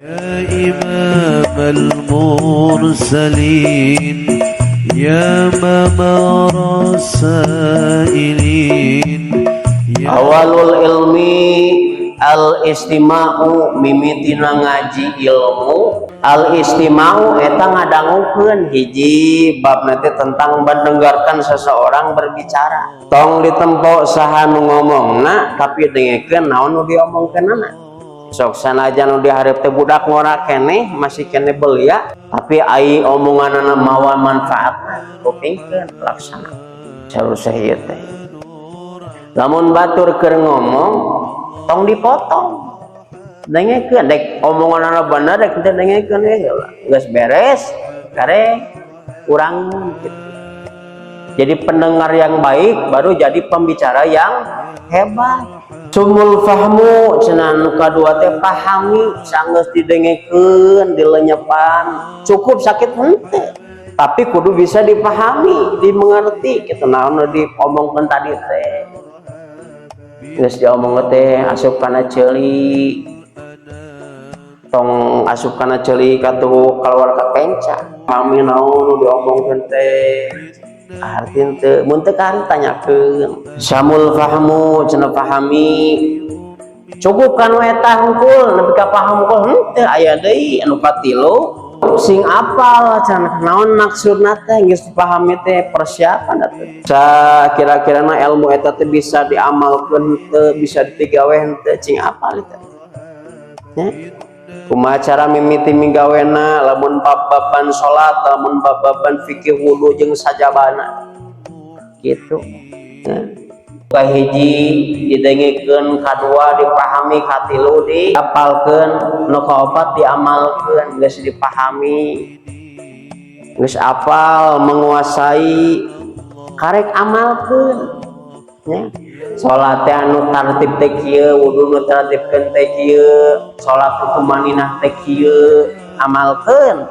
يا إمام المرسلين يا ممر السائلين awalul ilmi al istima'u mimitina ngaji ilmu al istima'u eta ngadangukeun hiji bab nanti tentang mendengarkan seseorang berbicara tong ditempo saha nu ngomongna tapi dengekeun naon nu diomongkeunana sok sanajan nu dihareup teh budak ngora keneh masih keneh belia tapi ai omonganna mawa manfaat kupingkeun laksana saeuseut ieu teh lamun batur keur ngomong tong dipotong dengekeun dek omonganna bener dek teh dengekeun geus beres karek kurang gitu. Jadi pendengar yang baik baru jadi pembicara yang hebat. Sumul fahmu cenah nu kadua teh pahami sanggeus didengekeun dilenyepan cukup sakit henteu tapi kudu bisa dipahami dimengerti kitu naon nu diomongkeun tadi teh geus diomong teh asup kana ceuli tong asup kana ceuli katu kaluar ka kenca pahami naon nu diomongkeun teh artin teu mun teu kan tanyakeun samul fahmu cenah pahami cukup kan eta hungkul nepi ka paham hungkul henteu aya deui anu katilu sing apal cenah naon maksudna teh geus dipahami teh persiapan atuh sa kira-kirana ilmu eta teh bisa diamalkeun teu bisa digawe henteu cing apal eta nya kumaha cara mimiti migawena lamun bab-baban salat lamun bab-baban fikih wudu jeung sajabana gitu kahiji didengekeun kadua dipahami katilu diapalkeun nu kaopat diamalkeun geus dipahami geus apal menguasai karek amalkeun nya salat teh anu tartib teh kieu wudu nu tartibkeun teh kieu salat tumaninah teh kieu amalkeun